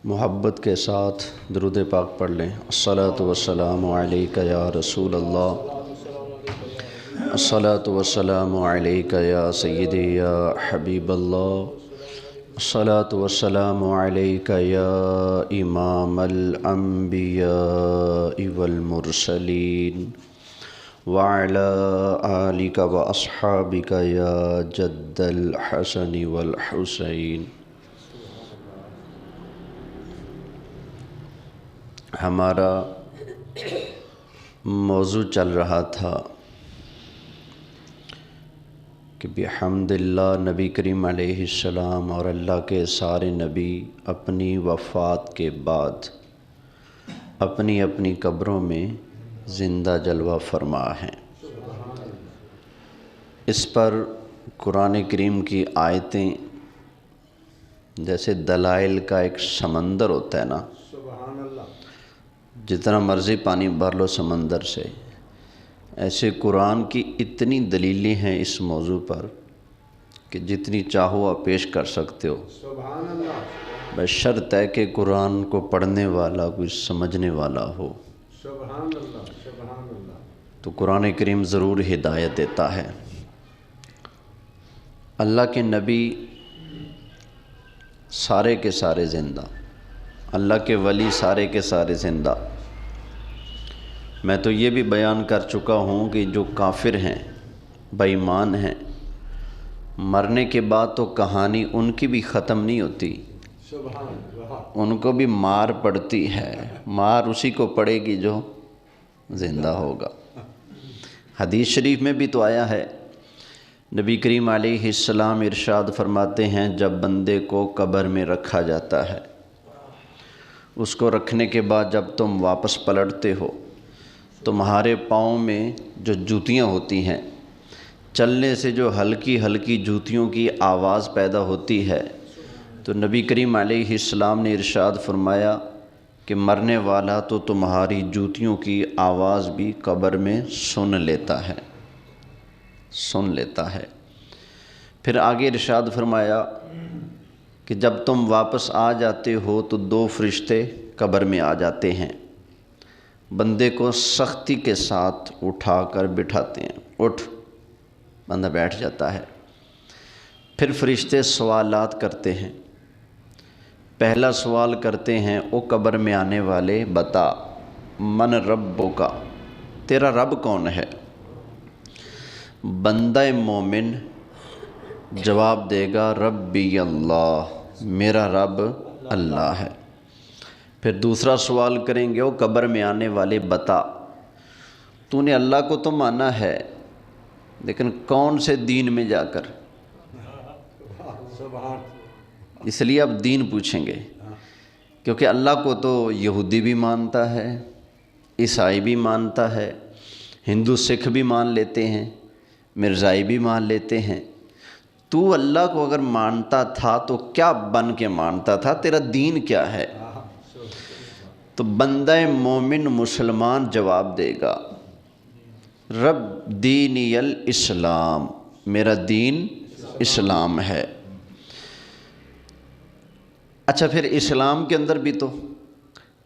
محبت کے ساتھ درود پاک پڑھ لیں۔ الصلاۃ والسلام علیک یا رسول اللہ، الصلاۃ والسلام علیک یا سیدی یا حبیب اللہ، الصلاۃ والسلام علیک یا امام الانبیاء والمرسلین وعلی آلک واصحابک یا جد الحسن والحسین۔ ہمارا موضوع چل رہا تھا کہ بحمد اللہ نبی کریم علیہ السلام اور اللہ کے سارے نبی اپنی وفات کے بعد اپنی اپنی قبروں میں زندہ جلوہ فرما ہیں۔ اس پر قرآن کریم کی آیتیں جیسے دلائل کا ایک سمندر ہوتا ہے نا، جتنا مرضی پانی بھر لو سمندر سے، ایسے قرآن کی اتنی دلیلیں ہیں اس موضوع پر کہ جتنی چاہو آپ پیش کر سکتے ہو، بشرط ہے کہ قرآن کو پڑھنے والا کوئی سمجھنے والا ہو۔ تو قرآن کریم ضرور ہدایت دیتا ہے۔ اللہ کے نبی سارے کے سارے زندہ، اللہ کے ولی سارے کے سارے زندہ۔ میں تو یہ بھی بیان کر چکا ہوں کہ جو کافر ہیں، بے ایمان ہیں، مرنے کے بعد تو کہانی ان کی بھی ختم نہیں ہوتی، ان کو بھی مار پڑتی ہے، مار اسی کو پڑے گی جو زندہ ہوگا۔ حدیث شریف میں بھی تو آیا ہے، نبی کریم علیہ السلام ارشاد فرماتے ہیں جب بندے کو قبر میں رکھا جاتا ہے، اس کو رکھنے کے بعد جب تم واپس پلٹتے ہو، تمہارے پاؤں میں جو جوتیاں ہوتی ہیں، چلنے سے جو ہلکی ہلکی جوتیوں کی آواز پیدا ہوتی ہے، تو نبی کریم علیہ السلام نے ارشاد فرمایا کہ مرنے والا تو تمہاری جوتیوں کی آواز بھی قبر میں سن لیتا ہے۔ پھر آگے ارشاد فرمایا کہ جب تم واپس آ جاتے ہو تو دو فرشتے قبر میں آ جاتے ہیں، بندے کو سختی کے ساتھ اٹھا کر بٹھاتے ہیں، اٹھ، بندہ بیٹھ جاتا ہے۔ پھر فرشتے سوالات کرتے ہیں۔ پہلا سوال کرتے ہیں، او قبر میں آنے والے بتا، من ربک، تیرا رب کون ہے؟ بندہ مومن جواب دے گا، ربی اللہ، میرا رب اللہ ہے۔ پھر دوسرا سوال کریں گے، او قبر میں آنے والے بتا، تو نے اللہ کو تو مانا ہے لیکن کون سے دین میں جا کر؟ اس لیے اب دین پوچھیں گے، کیونکہ اللہ کو تو یہودی بھی مانتا ہے، عیسائی بھی مانتا ہے، ہندو سکھ بھی مان لیتے ہیں، مرزائی بھی مان لیتے ہیں۔ تو اللہ کو اگر مانتا تھا تو کیا بن کے مانتا تھا؟ تیرا دین کیا ہے؟ تو بندہ مومن مسلمان جواب دے گا، رب دینی الاسلام، میرا دین اسلام ہے۔ اچھا، پھر اسلام کے اندر بھی تو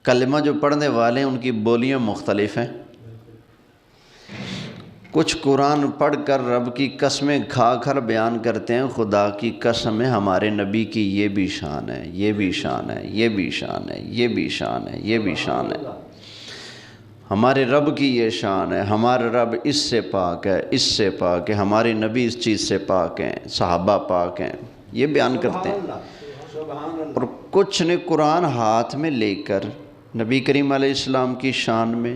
کلمہ جو پڑھنے والے ہیں ان کی بولیاں مختلف ہیں۔ کچھ قرآن پڑھ کر رب کی قسمیں کھا کر بیان کرتے ہیں، خدا کی قسم ہے ہمارے نبی کی یہ بھی شان ہے، یہ بھی شان ہے، یہ بھی شان ہے، یہ بھی شان ہے، یہ بھی شان ہے، ہمارے رب کی یہ شان ہے، ہمارا رب اس سے پاک ہے، اس سے پاک ہے، ہمارے نبی اس چیز سے پاک ہیں، صحابہ پاک ہیں، یہ بیان کرتے ہیں۔ اور کچھ نے قرآن ہاتھ میں لے کر نبی کریم علیہ السلام کی شان میں،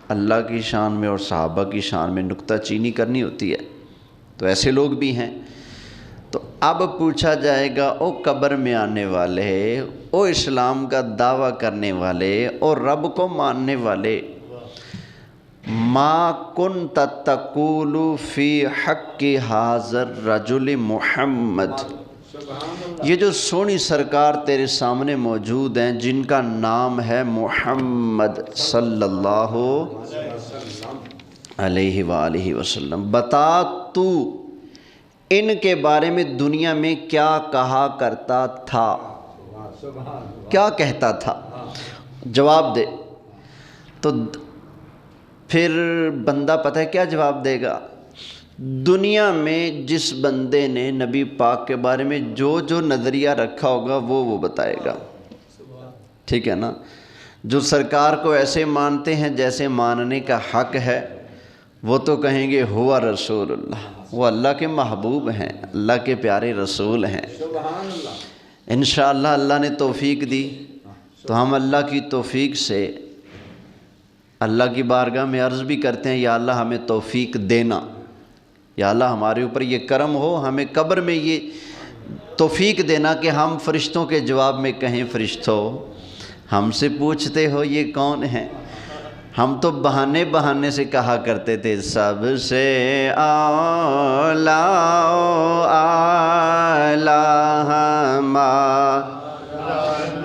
اللہ کی شان میں اور صحابہ کی شان میں نکتہ چینی کرنی ہوتی ہے، تو ایسے لوگ بھی ہیں۔ تو اب پوچھا جائے گا، او قبر میں آنے والے، او اسلام کا دعویٰ کرنے والے، او رب کو ماننے والے، ما کنت تقول فی حق ھذا الرجل محمد، یہ جو سونی سرکار تیرے سامنے موجود ہیں جن کا نام ہے محمد صلی اللہ علیہ وآلہ وسلم، بتا تو ان کے بارے میں دنیا میں کیا کہا کرتا تھا؟ کیا کہتا تھا، جواب دے۔ تو پھر بندہ پتہ ہے کیا جواب دے گا؟ دنیا میں جس بندے نے نبی پاک کے بارے میں جو جو نظریہ رکھا ہوگا وہ بتائے گا، ٹھیک ہے نا؟ جو سرکار کو ایسے مانتے ہیں جیسے ماننے کا حق ہے، وہ تو کہیں گے ہوا رسول اللہ، وہ اللہ کے محبوب ہیں، اللہ کے پیارے رسول ہیں۔ انشاءاللہ اللہ نے توفیق دی تو ہم اللہ کی توفیق سے اللہ کی بارگاہ میں عرض بھی کرتے ہیں، یا اللہ ہمیں توفیق دینا، یا اللہ ہمارے اوپر یہ کرم ہو، ہمیں قبر میں یہ توفیق دینا کہ ہم فرشتوں کے جواب میں کہیں فرشتوں ہم سے پوچھتے ہو یہ کون ہیں؟ ہم تو بہانے سے کہا کرتے تھے سب سے اعلیٰ ہمارا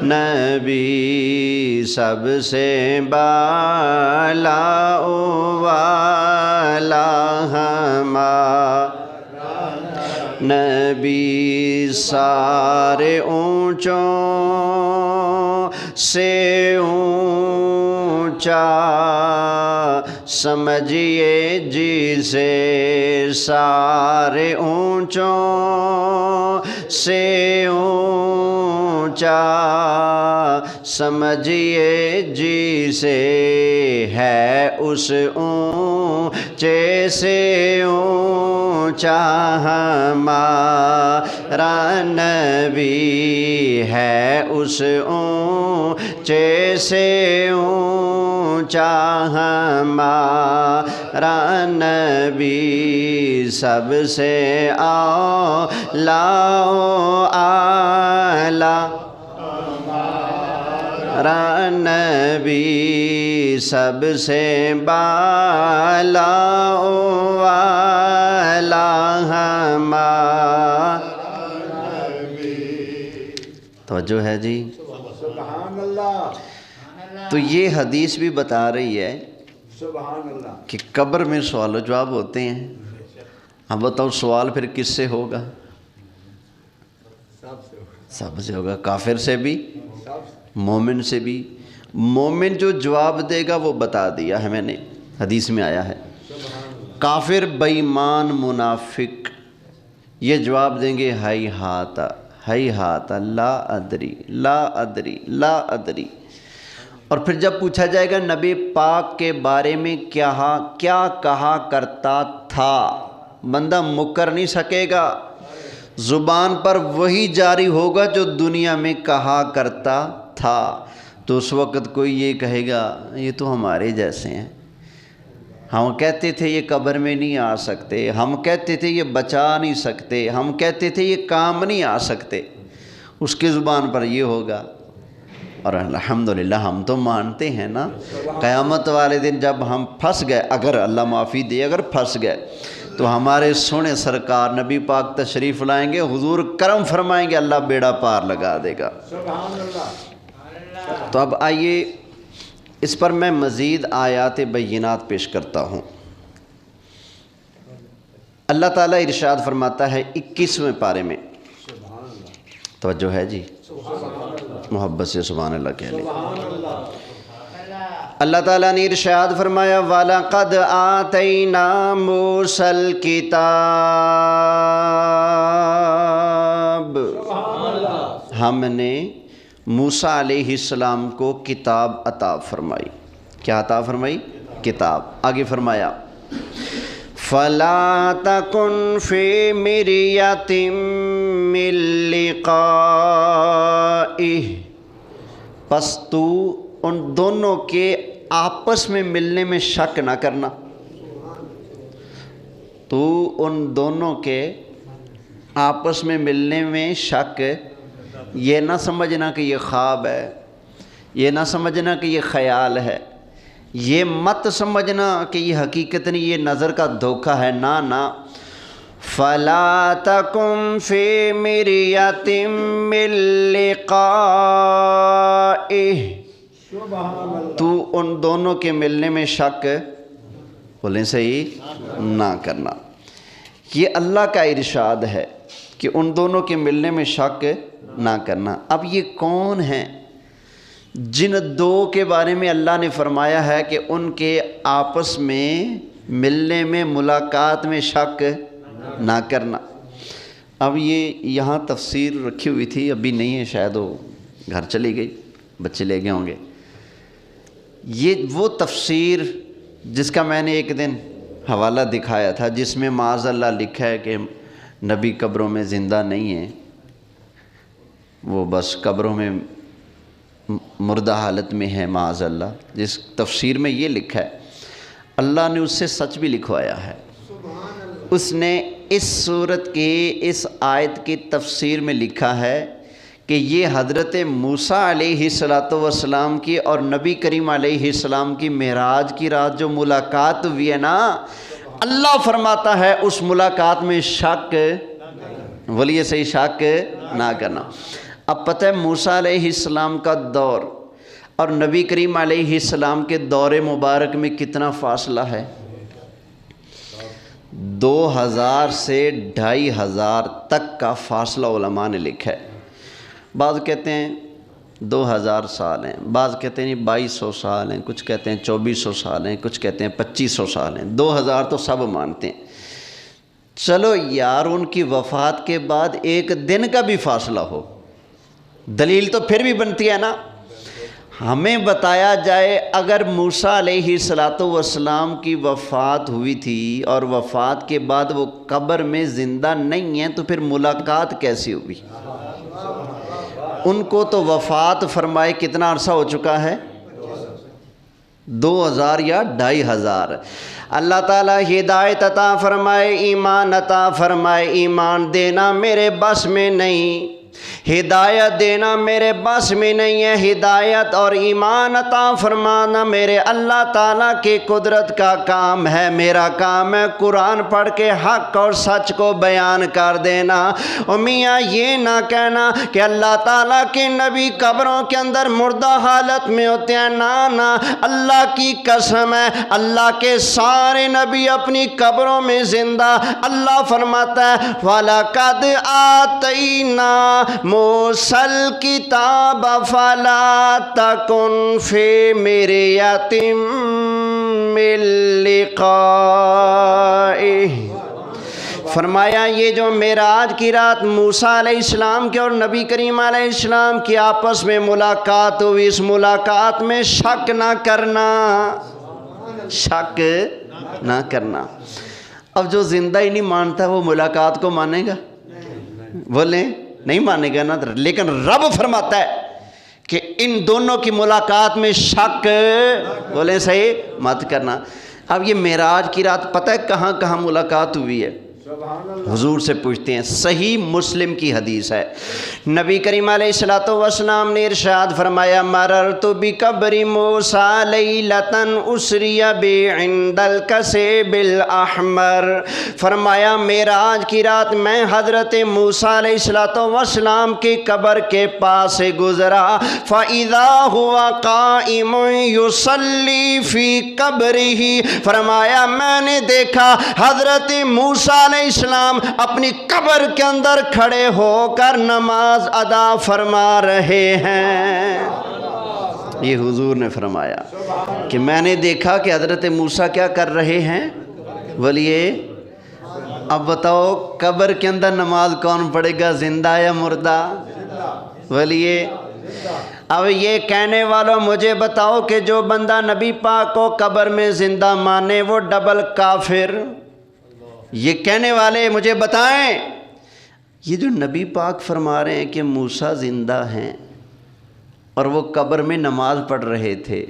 نبی، سب سے بالا والا ہمارا نبی، سارے اونچوں سے اونچا سمجھیے جسے، سارے اونچوں سے اونچا سمجھیے جسے، ہے اس اونچے سے اونچا ہمارا نبی، ہے اس اونچے سے اونچا ہمارا نبی، سب سے اعلیٰ اعلیٰ ہمارا نبی، سب سے بالا والا ہمارا نبی۔ توجہ ہے جی؟ سبحان اللہ۔ تو یہ حدیث بھی بتا رہی ہے کہ قبر میں سوال و جواب ہوتے ہیں۔ اب بتاؤ سوال پھر کس سے ہوگا؟ سب سے ہوگا، کافر سے بھی، مومن سے بھی۔ مومن جو جواب دے گا وہ بتا دیا ہے میں نے، حدیث میں آیا ہے۔ کافر، بے ایمان، منافق یہ جواب دیں گے ہی ہاتھ لا ادری لا ادری لا ادری۔ اور پھر جب پوچھا جائے گا نبی پاک کے بارے میں کیا کہا کرتا تھا، بندہ مکر نہیں سکے گا، زبان پر وہی جاری ہوگا جو دنیا میں کہا کرتا تھا۔ تو اس وقت کوئی یہ کہے گا یہ تو ہمارے جیسے ہیں، ہم کہتے تھے یہ قبر میں نہیں آ سکتے، ہم کہتے تھے یہ بچا نہیں سکتے، ہم کہتے تھے یہ کام نہیں آ سکتے، اس کی زبان پر یہ ہوگا۔ اور الحمدللہ ہم تو مانتے ہیں نا، قیامت والے دن جب ہم پھنس گئے، اگر اللہ معافی دے اگر پھنس گئے، تو ہمارے سونے سرکار نبی پاک تشریف لائیں گے، حضور کرم فرمائیں گے، اللہ بیڑا پار لگا دے گا۔ تو اب آئیے اس پر میں مزید آیات بینات پیش کرتا ہوں۔ اللہ تعالیٰ ارشاد فرماتا ہے 21ویں پارے میں، توجہ ہے جی؟ محبت سے سبحان اللہ کہہ لیں۔ اللہ تعالیٰ نے ارشاد فرمایا وَلَقَدْ آتَيْنَا مُوسَى الْكِتَابَ، ہم نے موسیٰ علیہ السلام کو کتاب عطا فرمائی۔ کیا عطا فرمائی؟ کتاب۔ آگے فرمایا فَلَا تَكُنْ فِي مِرْيَةٍ مِّن لِقَائِهِ، پس تو ان دونوں کے آپس میں ملنے میں شک نہ کرنا، تو ان دونوں کے آپس میں ملنے میں شک، یہ نہ سمجھنا کہ یہ خواب ہے، یہ نہ سمجھنا کہ یہ خیال ہے، یہ مت سمجھنا کہ یہ حقیقت نہیں، یہ نظر کا دھوکہ ہے، نہ فَلَا تَكُنْ فِي مِرْيَةٍ مِّن لِقَائِهِ، تو ان دونوں کے ملنے میں شک، بولیں صحیح، نہ کرنا۔ یہ اللہ کا ارشاد ہے کہ ان دونوں کے ملنے میں شک نہ کرنا۔ اب یہ کون ہیں جن دو کے بارے میں اللہ نے فرمایا ہے کہ ان کے آپس میں ملنے میں ملاقات میں شک نہ کرنا؟ اب یہ یہاں تفسیر رکھی ہوئی تھی، ابھی نہیں ہے، شاید وہ گھر چلی گئی، بچے لے گئے ہوں گے۔ یہ وہ تفسیر جس کا میں نے ایک دن حوالہ دکھایا تھا، جس میں معاذ اللہ لکھا ہے کہ نبی قبروں میں زندہ نہیں ہیں، وہ بس قبروں میں مردہ حالت میں ہے معاذ اللہ۔ جس تفسیر میں یہ لکھا ہے، اللہ نے اس سے سچ بھی لکھوایا ہے۔ اس نے اس صورت کی اس آیت کی تفسیر میں لکھا ہے کہ یہ حضرت موسیٰ علیہ السلام کی اور نبی کریم علیہ السلام کی معراج کی رات جو ملاقات ہوئی ہے نا، اللہ فرماتا ہے اس ملاقات میں شک، بولیے صحیح، شک نہ کرنا۔ اب پتہ ہے موسیٰ علیہ السلام کا دور اور نبی کریم علیہ السلام کے دور مبارک میں کتنا فاصلہ ہے؟ 2000 سے 2500 تک کا فاصلہ علماء نے لکھا ہے۔ بعض کہتے ہیں 2000 سال ہیں، بعض کہتے ہیں 2200 سال ہیں، کچھ کہتے ہیں 2400 سال ہیں، کچھ کہتے ہیں 2500 سال ہیں، 2000 تو سب مانتے ہیں۔ چلو یار، ان کی وفات کے بعد ایک دن کا بھی فاصلہ ہو، دلیل تو پھر بھی بنتی ہے نا۔ ہمیں بتایا جائے اگر موسیٰ علیہ السلام کی وفات ہوئی تھی اور وفات کے بعد وہ قبر میں زندہ نہیں ہیں، تو پھر ملاقات کیسی ہوئی؟ ان کو تو وفات فرمائے کتنا عرصہ ہو چکا ہے؟ 2000 یا 2500۔ اللہ تعالیٰ ہدایت عطا فرمائے، ایمان عطا فرمائے۔ ایمان دینا میرے بس میں نہیں، ہدایت دینا میرے بس میں نہیں ہے، ہدایت اور ایمان عطا فرمانا میرے اللہ تعالیٰ کی قدرت کا کام ہے۔ میرا کام ہے قرآن پڑھ کے حق اور سچ کو بیان کر دینا۔ اور میاں یہ نہ کہنا کہ اللہ تعالیٰ کے نبی قبروں کے اندر مردہ حالت میں ہوتے ہیں، نہ اللہ کی قسم ہے، اللہ کے سارے نبی اپنی قبروں میں زندہ۔ اللہ فرماتا ہے وَلَقَدْ آتَيْنَا مُوسَى الْكِتَابَ فَلَا تَكُنْ فِي مِرْيَةٍ مِّن لِقَائِهِ۔ فرمایا یہ جو معراج کی رات موسیٰ علیہ السلام کے اور نبی کریم علیہ السلام کی آپس میں ملاقات ہوئی، اس ملاقات میں شک نہ کرنا، شک نہ کرنا۔ اب جو زندہ ہی نہیں مانتا وہ ملاقات کو مانے گا؟ بولیں نہیں مانے گا نا۔ لیکن رب فرماتا ہے کہ ان دونوں کی ملاقات میں شک، بولیں صحیح، مت کرنا۔ اب یہ معراج کی رات پتہ ہے کہاں کہاں ملاقات ہوئی ہے؟ حضور سے پوچھتے ہیں، صحیح مسلم کی حدیث ہے، نبی کریم علیہ السلام نے ارشاد فرمایا مررت بقبر موسیٰ لیلۃ اسری بی عند الکثیب الاحمر۔ فرمایا معراج کی رات میں حضرت موسیٰ علیہ السلام کی قبر کے پاس سے گزرا، فَإِذَا هُوَ قَائِمٌ يُصَلِّي فِي قَبْرِهِ۔ فرمایا میں نے دیکھا حضرت موسیٰ علیہ السلام اپنی قبر کے اندر کھڑے ہو کر نماز ادا فرما رہے ہیں۔ یہ حضور نے فرمایا کہ میں نے دیکھا کہ حضرت موسیٰ کیا کر رہے ہیں؟ بولیے اب بتاؤ قبر کے اندر نماز کون پڑھے گا، زندہ یا مردہ؟ بولیے اب یہ کہنے والوں مجھے بتاؤ کہ جو بندہ نبی پاک کو قبر میں زندہ مانے وہ ڈبل کافر؟ یہ کہنے والے مجھے بتائیں، یہ جو نبی پاک فرما رہے ہیں کہ موسیٰ زندہ ہیں اور وہ قبر میں نماز پڑھ رہے تھے،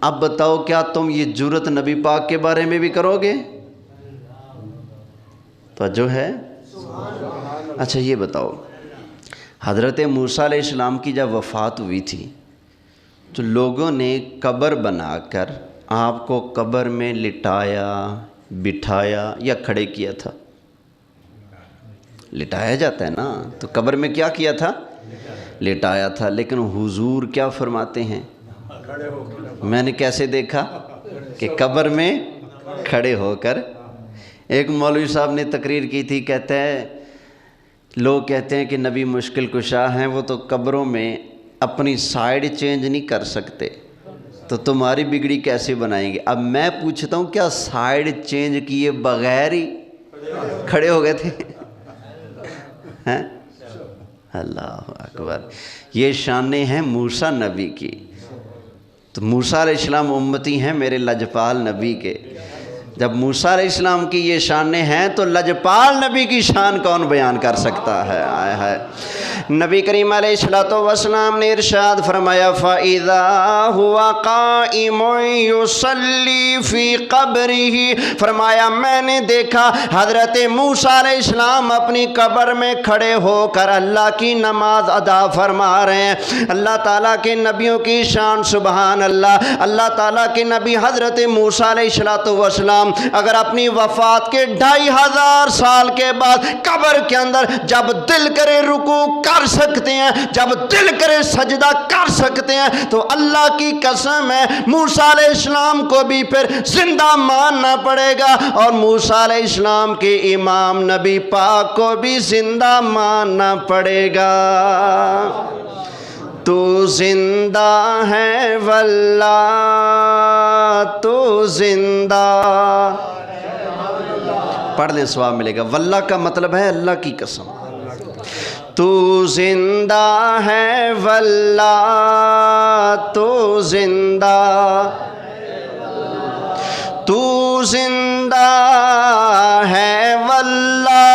اب بتاؤ کیا تم یہ جرت نبی پاک کے بارے میں بھی کرو گے؟ توجہ ہے؟ اچھا یہ بتاؤ، حضرت موسیٰ علیہ السلام کی جب وفات ہوئی تھی تو لوگوں نے قبر بنا کر آپ کو قبر میں لٹایا، بٹھایا یا کھڑے کیا تھا؟ لٹایا جاتا ہے نا، تو قبر میں کیا کیا تھا؟ لٹایا تھا۔ لیکن حضور کیا فرماتے ہیں؟ میں نے کیسے دیکھا کہ قبر میں کھڑے ہو کر۔ ایک مولوی صاحب نے تقریر کی تھی، کہتے ہیں لوگ کہتے ہیں کہ نبی مشکل کشا ہیں، وہ تو قبروں میں اپنی سائیڈ چینج نہیں کر سکتے، تو تمہاری بگڑی کیسے بنائیں گے؟ اب میں پوچھتا ہوں کیا سائیڈ چینج کیے بغیر ہی کھڑے ہو گئے تھے؟ ہیں؟ اللہ اکبر، یہ شانیں ہیں موسیٰ نبی کی۔ تو موسیٰ علیہ السلام امتی ہیں میرے لجپال نبی کے۔ جب موسیٰ علیہ السلام کی یہ شانیں ہیں تو لجپال نبی کی شان کون بیان کر سکتا ہے؟ آئے ہے نبی کریم علیہ السلام نے ارشاد فرمایا فَإِذَا هُوَ قَائِمٌ يُصَلِّي فِي قَبْرِهِ، فرمایا میں نے دیکھا حضرت موسیٰ علیہ السلام اپنی قبر میں کھڑے ہو کر اللہ کی نماز ادا فرما رہے ہیں۔ اللہ تعالیٰ کے نبیوں کی شان سبحان اللہ۔ اللہ تعالیٰ کے نبی حضرت موسیٰ علیہ السلام اگر اپنی وفات کے 2500 سال کے بعد قبر کے اندر جب دل کرے رکوع کر سکتے ہیں، جب دل کرے سجدہ کر سکتے ہیں، تو اللہ کی قسم ہے موسیٰ علیہ السلام کو بھی پھر زندہ ماننا پڑے گا، اور موسیٰ علیہ السلام کے امام نبی پاک کو بھی زندہ ماننا پڑے گا۔ تو زندہ ہے واللہ تو زندہ، پڑھ لیں ثواب ملے گا۔ واللہ کا مطلب ہے اللہ کی قسم۔ تو زندہ ہے واللہ تو زندہ، تو زندہ ہے واللہ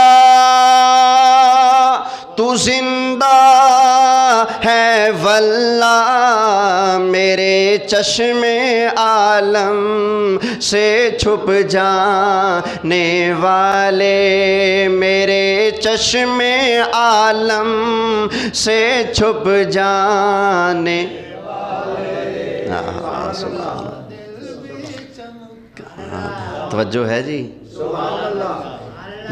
تو زندہ ہے واللہ، میرے چشم عالم سے چھپ جانے والے، میرے چشم عالم سے چھپ جانے والے۔ توجہ ہے جی؟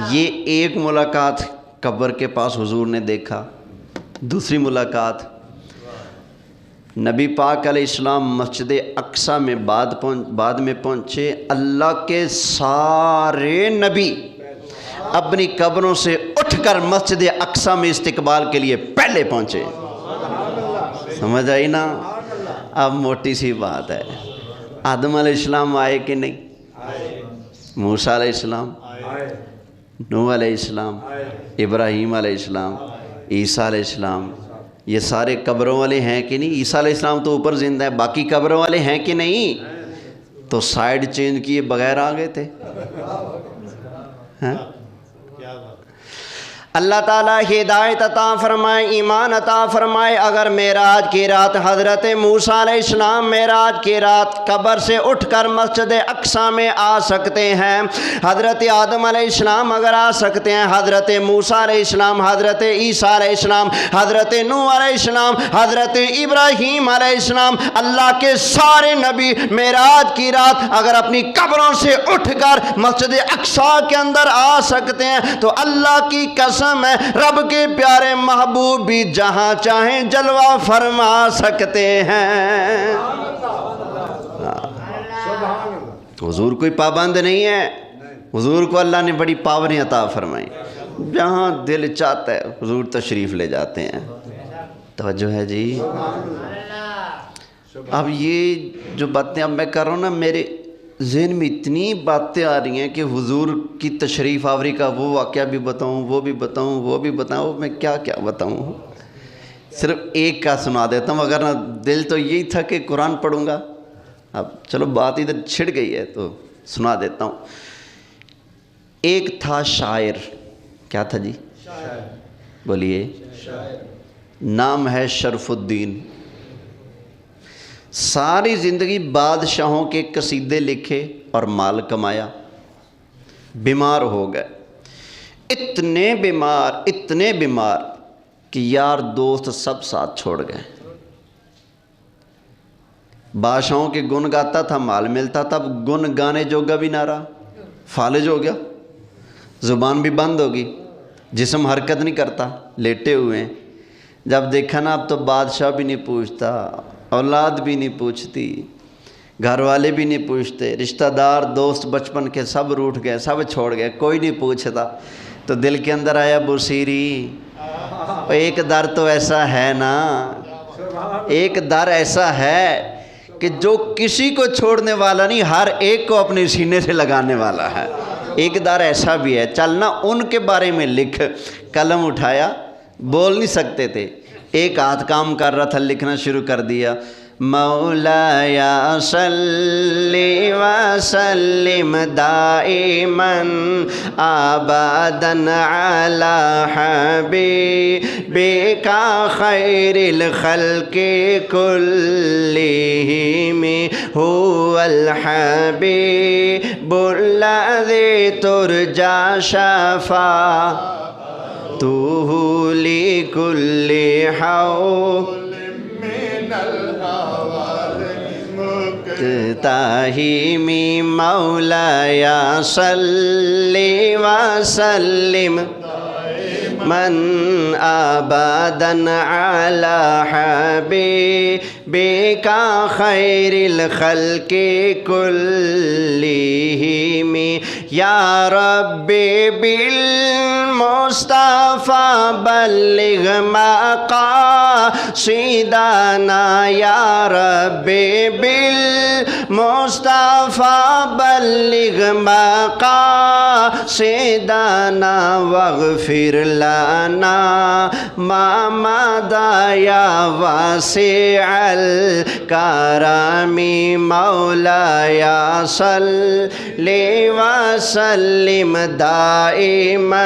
یہ ایک ملاقات قبر کے پاس حضور نے دیکھا۔ دوسری ملاقات نبی پاک علیہ السلام مسجد اقصیٰ میں بعد میں پہنچے۔ اللہ کے سارے نبی اپنی قبروں سے اٹھ کر مسجد اقصیٰ میں استقبال کے لیے پہلے پہنچے۔ سمجھ آئی نا؟ اب موٹی سی بات ہے، آدم علیہ السلام آئے کہ نہیں؟ موسیٰ علیہ السلام، نوح علیہ السلام، ابراہیم علیہ السلام، عیسیٰ علیہ السلام، یہ سارے قبروں والے ہیں کہ نہیں؟ عیسیٰ علیہ السلام تو اوپر زندہ ہے، باقی قبروں والے ہیں کہ نہیں؟ تو سائیڈ چینج کیے بغیر آ گئے تھے۔ اللہ تعالیٰ ہدایت عطا فرمائے، ایمان عطا فرمائے۔ اگر معراج کی رات حضرت موسیٰ علیہ السلام معراج کی رات قبر سے اٹھ کر مسجد اقصیٰ میں آ سکتے ہیں، حضرت آدم علیہ السلام اگر آ سکتے ہیں، حضرت موسیٰ علیہ السلام، حضرت عیسیٰ علیہ السلام، حضرت نوح علیہ السلام، حضرت ابراہیم علیہ السلام، اللہ کے سارے نبی معراج کی رات اگر اپنی قبروں سے اٹھ کر مسجد اقصیٰ کے اندر آ سکتے ہیں، تو اللہ کی قسم ہے رب کے پیارے محبوب بھی جہاں چاہیں جلوہ فرما سکتے ہیں۔ حضور کوئی پابند نہیں ہے، حضور کو اللہ نے بڑی پاوریں عطا فرمائی، جہاں دل چاہتا ہے حضور تشریف لے جاتے ہیں۔ توجہ ہے جی؟ اب یہ جو باتیں اب میں کر رہا ہوں نا، میرے ذہن میں اتنی باتیں آ رہی ہیں کہ حضور کی تشریف آوری کا وہ واقعہ بھی بتاؤں، وہ بھی بتاؤں، وہ بھی بتاؤں، میں کیا کیا بتاؤں۔ صرف ایک کا سنا دیتا ہوں، اگر دل تو یہی تھا کہ قرآن پڑھوں گا، اب چلو بات ادھر چھڑ گئی ہے تو سنا دیتا ہوں۔ ایک تھا شاعر، کیا تھا جی؟ بولیے۔ نام ہے شرف الدین۔ ساری زندگی بادشاہوں کے قصیدے لکھے اور مال کمایا، بیمار ہو گئے، اتنے بیمار کہ یار دوست سب ساتھ چھوڑ گئے۔ بادشاہوں کے گن گاتا تھا، مال ملتا تھا، اب گن گانے جوگا بھی نہ رہا، فالج ہو گیا، زبان بھی بند ہوگی، جسم حرکت نہیں کرتا، لیٹے ہوئے ہیں۔ جب دیکھا نا اب تو بادشاہ بھی نہیں پوچھتا، اولاد بھی نہیں پوچھتی، گھر والے بھی نہیں پوچھتے، رشتہ دار دوست بچپن کے سب روٹھ گئے، سب چھوڑ گئے، کوئی نہیں پوچھتا۔ تو دل کے اندر آیا بصیری ایک در تو ایسا ہے نا، ایک در ایسا ہے کہ جو کسی کو چھوڑنے والا نہیں، ہر ایک کو اپنے سینے سے لگانے والا ہے۔ ایک در ایسا بھی ہے، چلنا ان کے بارے میں لکھ۔ قلم اٹھایا، بول نہیں سکتے تھے، ایک ہاتھ کام کر رہا تھا، لکھنا شروع کر دیا۔ مولایا صلی وسلم دائما ابدا علی حبیبک خیر الخلق کلہم هو الحبیب الذی ترجی شفاعتہ لکل حول تاہیمی مولایا صلی وسلم من ابدا علی حبیبک خیر الخلق کلہم یا رب بالمصطفى بلغ مقاصدنا یا رب بالمصطفى بلغ مقاصدنا واغفر لنا ما مضى یا واسع الکرم مولایا صلی وسلم دائما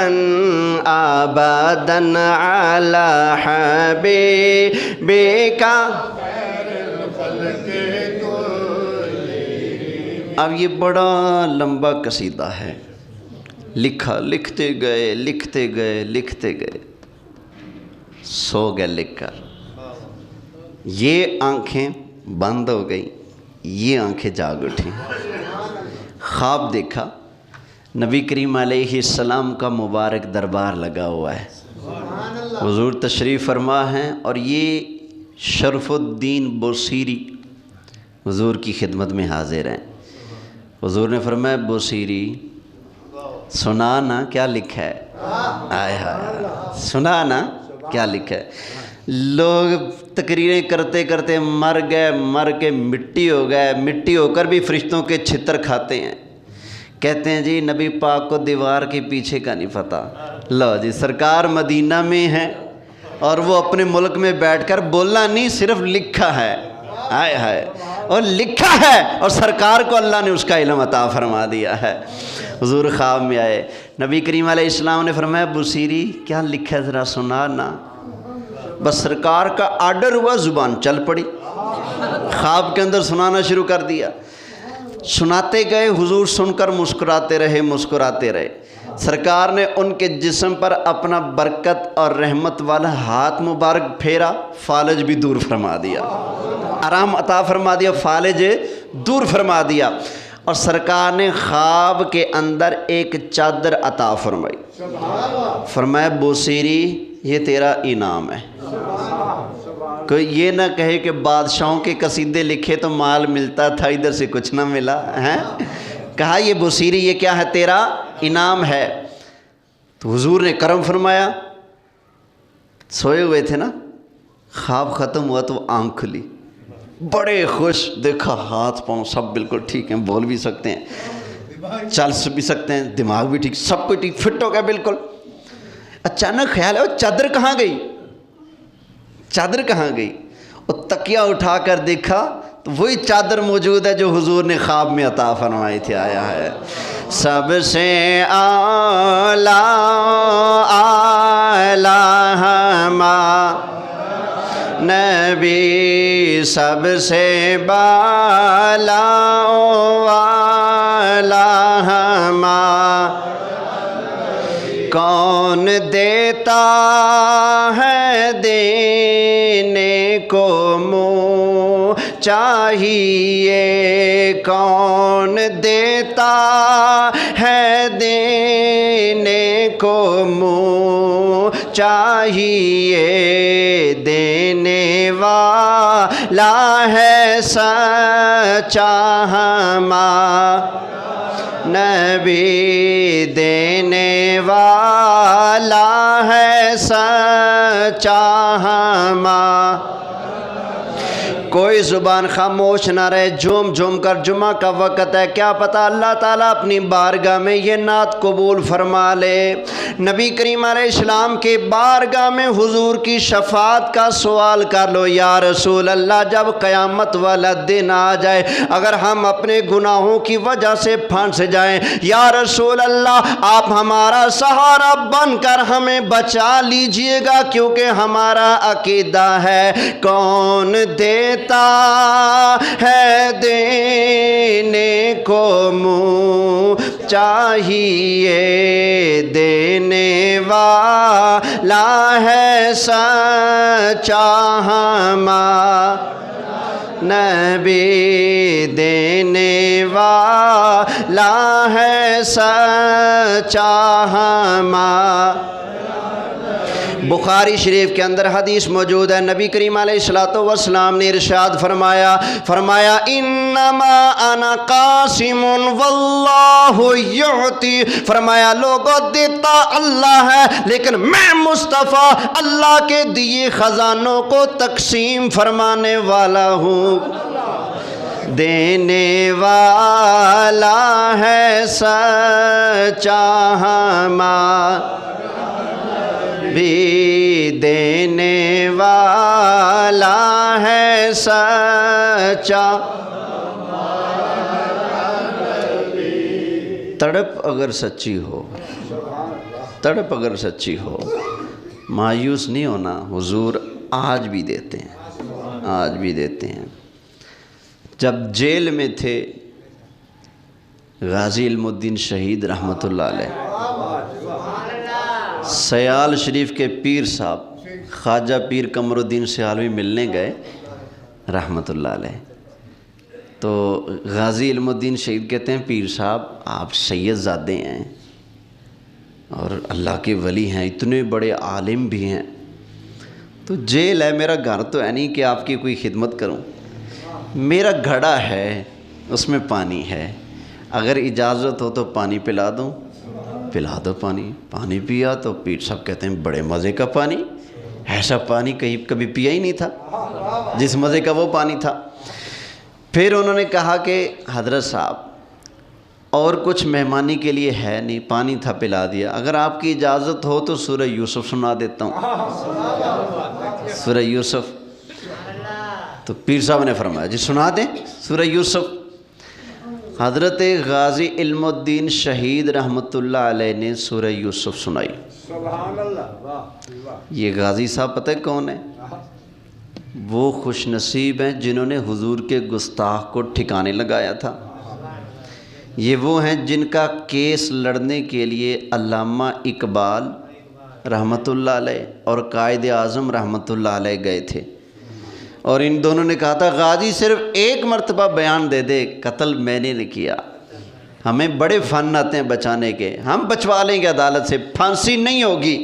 ابدا علی حبیبک۔ اب یہ بڑا لمبا قصیدہ ہے، لکھا، لکھتے گئے لکھتے گئے لکھتے گئے، سو گئے لکھ کر۔ یہ آنکھیں بند ہو گئیں، یہ آنکھیں جاگ اٹھیں، خواب دیکھا، نبی کریم علیہ السلام کا مبارک دربار لگا ہوا ہے، حضور تشریف فرما ہیں، اور یہ شرف الدین بصیری حضور کی خدمت میں حاضر ہیں۔ حضور نے فرمایا بصیری سنا نا کیا لکھا ہے، آئے ہائے سنا نا کیا لکھا ہے۔ لوگ تقریریں کرتے کرتے مر گئے، مر کے مٹی ہو گئے، مٹی ہو کر بھی فرشتوں کے چھتر کھاتے ہیں، کہتے ہیں جی نبی پاک کو دیوار کے پیچھے کا نہیں پتہ۔ لو جی سرکار مدینہ میں ہیں اور وہ اپنے ملک میں بیٹھ کر بولنا نہیں، صرف لکھا ہے، آئے ہائے، اور لکھا ہے، اور سرکار کو اللہ نے اس کا علم عطا فرما دیا ہے۔ حضور خواب میں آئے، نبی کریم علیہ السلام نے فرمایا بصیری کیا لکھا ہے ذرا سنا نا۔ بس سرکار کا آرڈر ہوا، زبان چل پڑی، خواب کے اندر سنانا شروع کر دیا۔ سناتے گئے، حضور سن کر مسکراتے رہے مسکراتے رہے۔ سرکار نے ان کے جسم پر اپنا برکت اور رحمت والا ہاتھ مبارک پھیرا، فالج بھی دور فرما دیا، آرام عطا فرما دیا، فالج دور فرما دیا، اور سرکار نے خواب کے اندر ایک چادر عطا فرمائی۔ فرمایا بصیری یہ تیرا انعام ہے۔ کوئی یہ نہ کہے کہ بادشاہوں کے قصیدے لکھے تو مال ملتا تھا، ادھر سے کچھ نہ ملا ہے۔ کہا یہ بصیری یہ کیا ہے، تیرا انعام ہے۔ تو حضور نے کرم فرمایا، سوئے ہوئے تھے نا، خواب ختم ہوا تو آنکھ کھلی، بڑے خوش، دیکھا ہاتھ پاؤں سب بالکل ٹھیک ہیں، بول بھی سکتے ہیں، چل بھی سکتے ہیں، دماغ بھی ٹھیک، سب کچھ ٹھیک، فٹ ہو گیا بالکل۔ اچانک خیال ہے وہ چادر کہاں گئی، چادر کہاں گئی؟ وہ تکیہ اٹھا کر دیکھا تو وہی چادر موجود ہے جو حضور نے خواب میں عطا فرمائی تھی۔ آیا ہے سب سے اعلیٰ نبی، سب سے بالا والا کون دیتا ہے دینے کو منہ چاہیے، کون دیتا ہے دینے کو منہ چاہیے، دینے والا ہے سچا ہمارا نبی دینے والا ہے سچا ہمارا۔ کوئی زبان خاموش نہ رہے، جھوم جھوم کر، جمعہ کا وقت ہے، کیا پتہ اللہ تعالیٰ اپنی بارگاہ میں یہ نعت قبول فرما لے۔ نبی کریم علیہ السلام کی بارگاہ میں حضور کی شفاعت کا سوال کر لو، یا رسول اللہ جب قیامت والا دن آ جائے، اگر ہم اپنے گناہوں کی وجہ سے پھنس جائیں، یا رسول اللہ آپ ہمارا سہارا بن کر ہمیں بچا لیجئے گا، کیونکہ ہمارا عقیدہ ہے کون دیتا ہے دینے کو منہ چاہیے، دینے والا ہے سچا ہمارا نبی، دینے والا ہے سچا ہمارا۔ بخاری شریف کے اندر حدیث موجود ہے، نبی کریم علیہ السلام نے ارشاد فرمایا انما انا قاسم واللہ یعطی، فرمایا لوگوں دیتا اللہ ہے لیکن میں مصطفیٰ اللہ کے دیے خزانوں کو تقسیم فرمانے والا ہوں۔ دینے والا ہے سچا ہمارا بھی، دینے والا ہے سچا۔ تڑپ اگر سچی ہو، تڑپ اگر سچی ہو، مایوس نہیں ہونا، حضور آج بھی دیتے ہیں، آج بھی دیتے ہیں۔ جب جیل میں تھے غازی علم الدین شہید رحمۃ اللہ علیہ، سیال شریف کے پیر صاحب خواجہ پیر قمر الدین سیالوی ملنے گئے رحمۃ اللہ علیہ، تو غازی علم الدین شہید کہتے ہیں پیر صاحب آپ سید زادے ہیں اور اللہ کے ولی ہیں، اتنے بڑے عالم بھی ہیں، تو جیل ہے، میرا گھر تو ہے نہیں کہ آپ کی کوئی خدمت کروں، میرا گھڑا ہے اس میں پانی ہے، اگر اجازت ہو تو پانی پلا دوں؟ پلا دو پانی۔ پانی پیا تو پیر صاحب کہتے ہیں بڑے مزے کا پانی، ایسا پانی کبھی پیا ہی نہیں تھا جس مزے کا وہ پانی تھا۔ پھر انہوں نے کہا کہ حضرت صاحب اور کچھ مہمانی کے لیے ہے نہیں، پانی تھا پلا دیا، اگر آپ کی اجازت ہو تو سورہ یوسف سنا دیتا ہوں، سورہ یوسف۔ تو پیر صاحب نے فرمایا جی سنا دیں سورہ یوسف۔ حضرت غازی علم الدین شہید رحمۃ اللہ علیہ نے سورہ یوسف سنائی۔ سبحان اللہ۔ یہ غازی صاحب پتہ ہے کون ہے؟ وہ خوش نصیب ہیں جنہوں نے حضور کے گستاخ کو ٹھکانے لگایا تھا، یہ وہ ہیں جن کا کیس لڑنے کے لیے علامہ اقبال رحمۃ اللہ علیہ اور قائد اعظم رحمۃ اللہ علیہ گئے تھے، اور ان دونوں نے کہا تھا غازی صرف ایک مرتبہ بیان دے دے، قتل میں نے نہیں کیا، ہمیں بڑے فن آتے ہیں بچانے کے، ہم بچوا لیں گے عدالت سے، پھانسی نہیں ہوگی،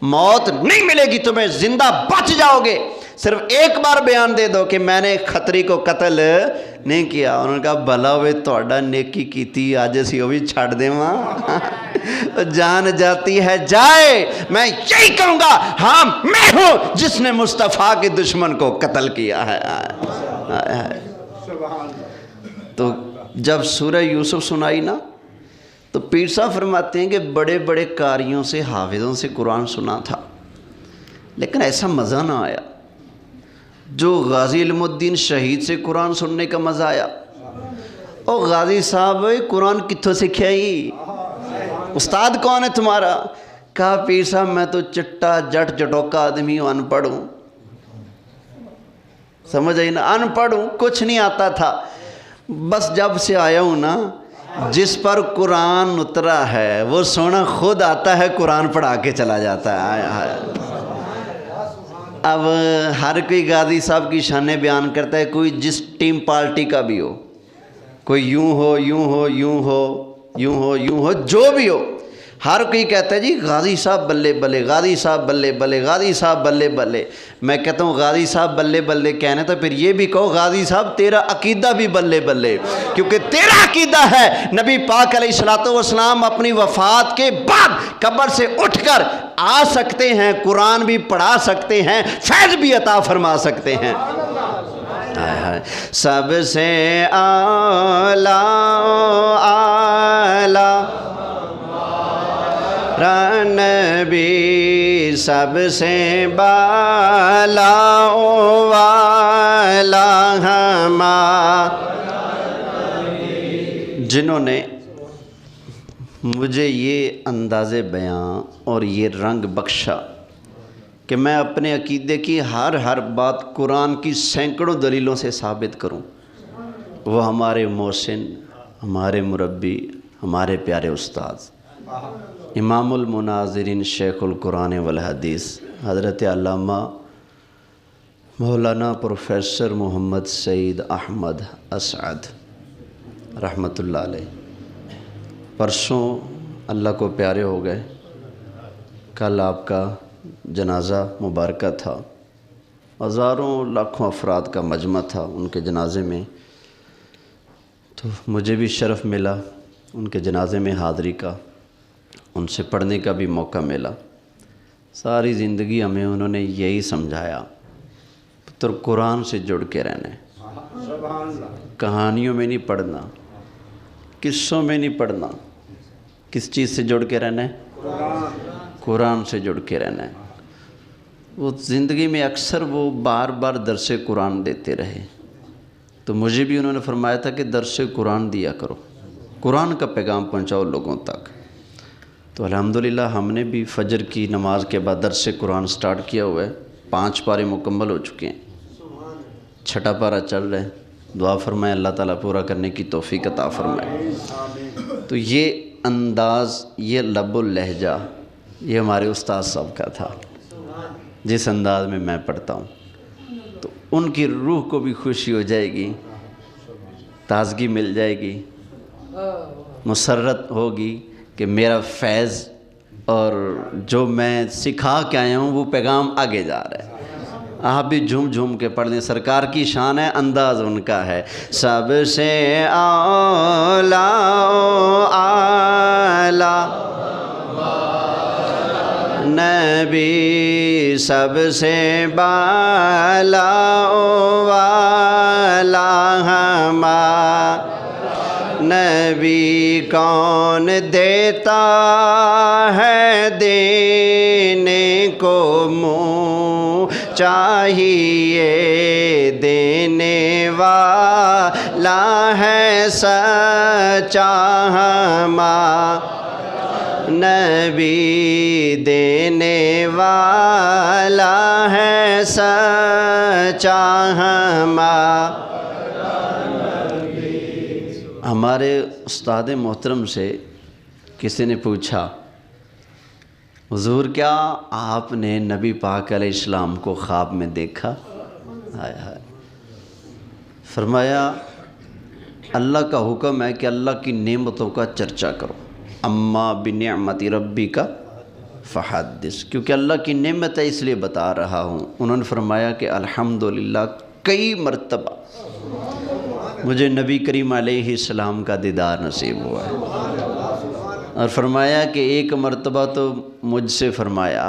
موت نہیں ملے گی تمہیں، زندہ بچ جاؤ گے، صرف ایک بار بیان دے دو کہ میں نے خطری کو قتل نہیں کیا۔ انہوں نے کہا بھلا ہوئے توڑا نیکی کیتی آج اسی وہ بھی چھڑ دے ماں، جان جاتی ہے جائے، میں یہی کہوں گا ہاں میں ہوں جس نے مصطفیٰ کے دشمن کو قتل کیا ہے۔ تو جب سورہ یوسف سنائی نا تو پیر صاحب فرماتے ہیں کہ بڑے بڑے قاریوں سے حافظوں سے قرآن سنا تھا لیکن ایسا مزہ نہ آیا جو غازی علم الدین شہید سے قرآن سننے کا مزہ آیا۔ اور غازی صاحب قرآن کتھوں سیکھیا ہی، استاد کون ہے تمہارا؟ کہا پیر صاحب میں تو چٹا جٹ جٹوکا آدمی ہوں، ان پڑھ ہوں، سمجھ آئی نا، ان پڑھ ہوں، کچھ نہیں آتا تھا، بس جب سے آیا ہوں نا جس پر قرآن اترا ہے وہ سونا خود آتا ہے، قرآن پڑھا کے چلا جاتا ہے۔ اب ہر کوئی غازی صاحب کی شانیں بیان کرتا ہے، کوئی جس ٹیم پارٹی کا بھی ہو، کوئی یوں ہو یوں ہو یوں ہو یوں ہو یوں ہو، جو بھی ہو، ہر کوئی کہتا ہے جی غازی صاحب بلے بلے، غازی صاحب بلے بلے، غازی صاحب بلے بلے۔ میں کہتا ہوں غازی صاحب بلے بلے کہنے تو پھر یہ بھی کہو غازی صاحب تیرا عقیدہ بھی بلے بلے، کیونکہ تیرا عقیدہ ہے نبی پاک علیہ السلام اپنی وفات کے بعد قبر سے اٹھ کر آ سکتے ہیں، قرآن بھی پڑھا سکتے ہیں، فیض بھی عطا فرما سکتے ہیں۔ سب سے اعلیٰ نبی، سب سے بالا والا جنہوں نے مجھے یہ انداز بیان اور یہ رنگ بخشا کہ میں اپنے عقیدے کی ہر بات قرآن کی سینکڑوں دلیلوں سے ثابت کروں، وہ ہمارے محسن، ہمارے مربی، ہمارے پیارے استاد امام المناظرین شیخ القرآن والحدیث حضرت علامہ مولانا پروفیسر محمد سعید احمد اسعد رحمۃ اللہ علیہ پرسوں اللہ کو پیارے ہو گئے۔ کل آپ کا جنازہ مبارکہ تھا، ہزاروں لاکھوں افراد کا مجمع تھا ان کے جنازے میں، تو مجھے بھی شرف ملا ان کے جنازے میں حاضری کا، ان سے پڑھنے کا بھی موقع ملا۔ ساری زندگی ہمیں انہوں نے یہی سمجھایا پتر قرآن سے جڑ کے رہنا ہے، کہانیوں میں نہیں پڑھنا، قصوں میں نہیں پڑھنا، کس چیز سے جڑ کے رہنا ہے؟ قرآن سے جڑ کے رہنا ہے۔ وہ زندگی میں اکثر وہ بار بار درس قرآن دیتے رہے، تو مجھے بھی انہوں نے فرمایا تھا کہ درس قرآن دیا کرو، قرآن کا پیغام پہنچاؤ لوگوں تک۔ تو الحمدللہ ہم نے بھی فجر کی نماز کے بعد درس قرآن سٹارٹ کیا ہوا ہے، 5 پارے مکمل ہو چکے ہیں، 6واں پارہ چل رہا ہے۔ دعا فرمائے اللہ تعالیٰ پورا کرنے کی توفیق عطا فرمائے۔ تو یہ انداز، یہ لب و لہجہ، یہ ہمارے استاد صاحب کا تھا، جس انداز میں میں پڑھتا ہوں تو ان کی روح کو بھی خوشی ہو جائے گی، تازگی مل جائے گی، مسرت ہوگی کہ میرا فیض اور جو میں سکھا کے آیا ہوں وہ پیغام آگے جا رہا ہے۔ آپ بھی جھوم جھوم کے پڑھ لیں، سرکار کی شان ہے، انداز ان کا ہے۔ سب سے اعلیٰ نبی، سب سے بالا والا ہمارا نبی، کون دیتا ہے دینے کو منہ چاہیے، دینے والا ہے سچا ہمارا نبی، دینے والا ہے سچا ہمارا۔ ہمارے استاد محترم سے کسی نے پوچھا حضور کیا آپ نے نبی پاک علیہ السلام کو خواب میں دیکھا؟ ہائے ہائے، فرمایا اللہ کا حکم ہے کہ اللہ کی نعمتوں کا چرچا کرو، اما بنعمت ربی کا فحدث، کیونکہ اللہ کی نعمت ہے اس لیے بتا رہا ہوں۔ انہوں نے فرمایا کہ الحمدللہ کئی مرتبہ مجھے نبی کریم علیہ السلام کا دیدار نصیب ہوا ہے، اور فرمایا کہ ایک مرتبہ تو مجھ سے فرمایا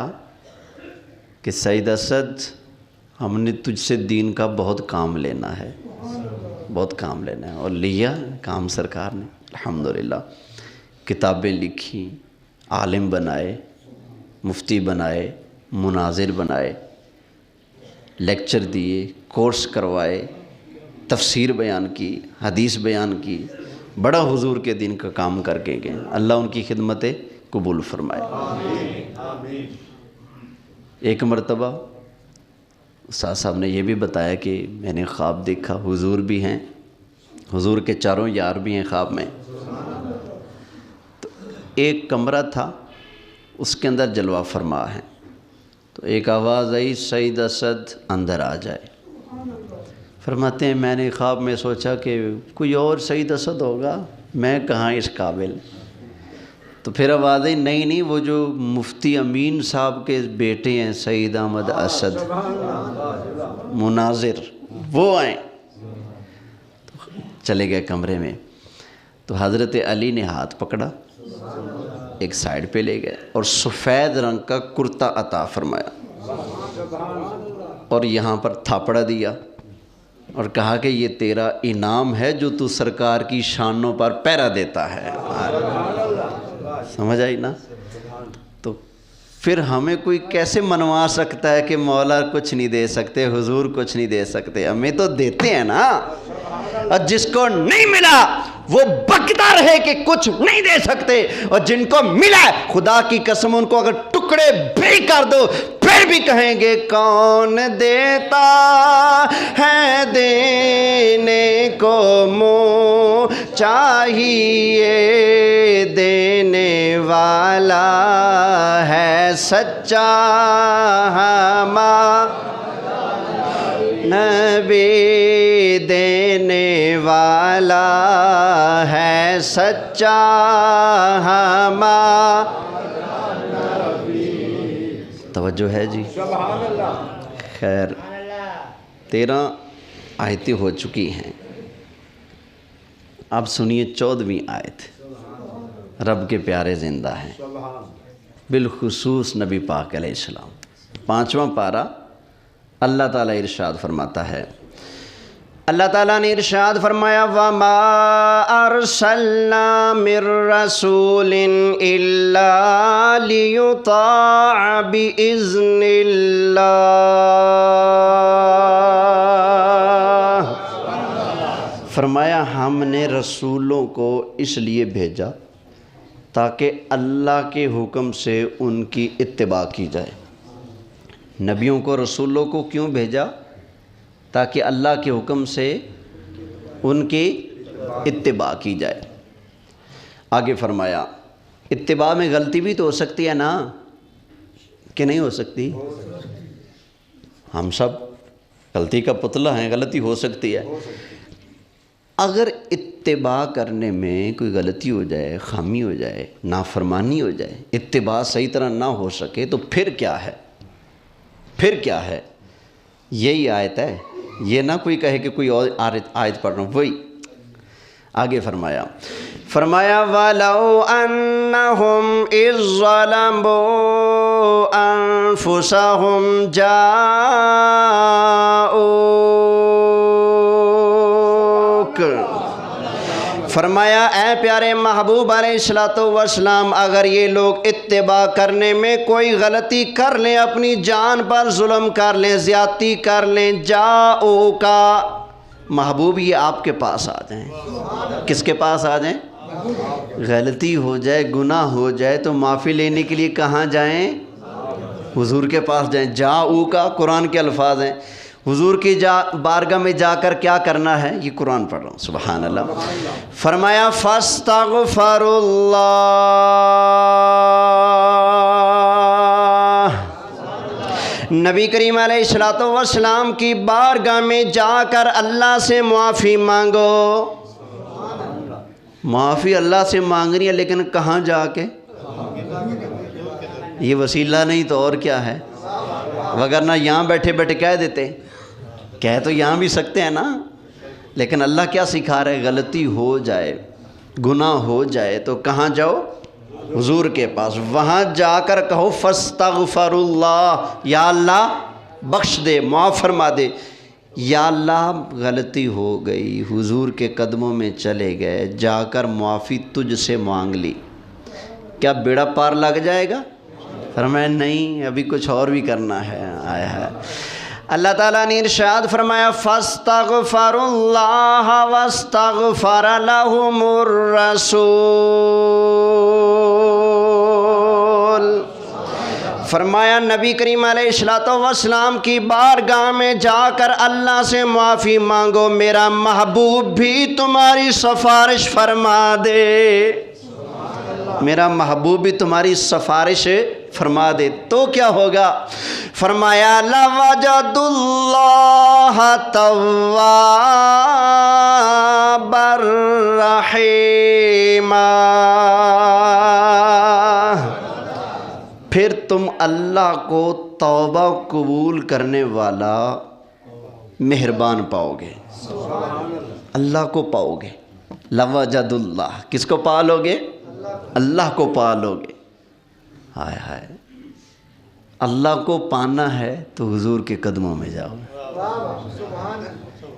کہ سید اسد ہم نے تجھ سے دین کا بہت کام لینا ہے، بہت کام لینا ہے، اور لیا کام سرکار نے الحمدللہ۔ کتابیں لکھی، عالم بنائے، مفتی بنائے، مناظر بنائے، لیکچر دیے، کورس کروائے، تفسیر بیان کی، حدیث بیان کی، بڑا حضور کے دین کا کام کر کے گئے، اللہ ان کی خدمتیں قبول فرمائے۔ ایک مرتبہ استاد صاحب نے یہ بھی بتایا کہ میں نے خواب دیکھا، حضور بھی ہیں، حضور کے چاروں یار بھی ہیں خواب میں، تو ایک کمرہ تھا اس کے اندر جلوہ فرما ہے، تو ایک آواز آئی سید اسد اندر آ جائے۔ فرماتے ہیں میں نے خواب میں سوچا کہ کوئی اور سید اسد ہوگا، میں کہاں اس قابل، تو پھر آوازیں نہیں وہ جو مفتی امین صاحب کے بیٹے ہیں سعید احمد اسد مناظر، وہ آئیں، چلے گئے کمرے میں، تو حضرت علی نے ہاتھ پکڑا، ایک سائیڈ پہ لے گئے اور سفید رنگ کا کرتا عطا فرمایا اور یہاں پر تھاپڑا دیا اور کہا کہ یہ تیرا انعام ہے جو تو سرکار کی شانوں پر پہرا دیتا ہے۔ سمجھ آئی نا؟ تو پھر ہمیں کوئی کیسے منوا سکتا ہے کہ مولا کچھ نہیں دے سکتے، حضور کچھ نہیں دے سکتے؟ ہمیں تو دیتے ہیں نا، اور جس کو نہیں ملا وہ بکتا رہے کہ کچھ نہیں دے سکتے، اور جن کو ملا خدا کی قسم ان کو اگر ٹکڑے بھی کر دو پھر بھی کہیں گے کون دیتا ہے دینے کو منہ چاہیے دینے والا ہے سچا ہمارا نبی، دینے والا ہے سچا ہمارا۔ توجہ ہے جی؟ خیر 13 آیتیں ہو چکی ہیں، اب سنیے 14ویں آیت۔ رب کے پیارے زندہ ہیں، بالخصوص نبی پاک علیہ السلام۔ 5واں پارہ، اللہ تعالیٰ ارشاد فرماتا ہے، اللہ تعالیٰ نے ارشاد فرمایا وَمَا أَرْسَلْنَا مِن رَّسُولٍ إِلَّا لِيُطَاعَ بِإِذْنِ اللَّهِ۔ فرمایا ہم نے رسولوں کو اس لیے بھیجا تاکہ اللہ کے حکم سے ان کی اتباع کی جائے۔ نبیوں کو، رسولوں کو کیوں بھیجا؟ تاکہ اللہ کے حکم سے ان کی اتباع کی جائے۔ آگے فرمایا اتباع میں غلطی بھی تو ہو سکتی ہے نا، کہ نہیں ہو سکتی؟ ہم سب غلطی کا پتلا ہیں، غلطی ہو سکتی ہے۔ اگر اتباع کرنے میں کوئی غلطی ہو جائے، خامی ہو جائے، نافرمانی ہو جائے، اتباع صحیح طرح نہ ہو سکے تو پھر کیا ہے؟ پھر کیا ہے؟ یہی آیت ہے، یہ نہ کوئی کہے کہ کوئی اور آیت پڑھ رہا ہوں، وہی آگے فرمایا وَلَوْ أَنَّهُمْ إِذ ظَلَمُوا أَنفُسَهُمْ جَاءُوكَ۔ فرمایا اے پیارے محبوب علیہ السلام، اگر یہ لوگ اتباع کرنے میں کوئی غلطی کر لیں، اپنی جان پر ظلم کر لیں، زیادتی کر لیں، جاؤ کا محبوب یہ آپ کے پاس آ جائیں۔ کس کے پاس آ جائیں؟ غلطی ہو جائے، گناہ ہو جائے تو معافی لینے کے لیے کہاں جائیں؟ حضور کے پاس جائیں۔ جاؤ کا قرآن کے الفاظ ہیں، حضور کی بارگاہ میں جا کر کیا کرنا ہے؟ یہ قرآن پڑھ رہا ہوں، سبحان اللہ۔ فرمایا فَاسْتَغْفَرُوا اللَّهَ، نبی کریم علیہ السلام کی بارگاہ میں جا کر اللہ سے معافی مانگو۔ معافی اللہ سے مانگنی ہے، لیکن کہاں جا کے؟ یہ وسیلہ نہیں تو اور کیا ہے؟ وگرنہ یہاں بیٹھے بیٹھے کہہ دیتے، کہہ تو یہاں بھی سکتے ہیں نا، لیکن اللہ کیا سکھا رہے؟ غلطی ہو جائے، گناہ ہو جائے تو کہاں جاؤ؟ حضور کے پاس۔ وہاں جا کر کہو فاستغفروا اللہ، یا اللہ بخش دے، معاف فرما دے۔ یا اللہ غلطی ہو گئی، حضور کے قدموں میں چلے گئے، جا کر معافی تجھ سے مانگ لی، کیا بیڑا پار لگ جائے گا؟ فرمایا نہیں، ابھی کچھ اور بھی کرنا ہے۔ آیا ہے اللہ تعالیٰ نے ارشاد فرمایا فَاسْتَغْفَرُوا اللَّهَ وَاسْتَغْفَرَ لَهُمُ الرَّسُولُ۔ فرمایا نبی کریم علیہ السلام کی بارگاہ میں جا کر اللہ سے معافی مانگو، میرا محبوب بھی تمہاری سفارش فرما دے، میرا محبوب بھی تمہاری سفارش فرما دے تو کیا ہوگا؟ فرمایا لَوَجَدُوا اللَّهَ تَوَّابًا رَحِيمًا، اللہ کو توبہ قبول کرنے والا مہربان پاؤ گے، اللہ کو پاؤ گے۔ لوجد اللہ، کس کو پالو گے؟ اللہ کو پالو گے۔ ہائے ہائے، اللہ کو پانا ہے تو حضور کے قدموں میں جاؤ۔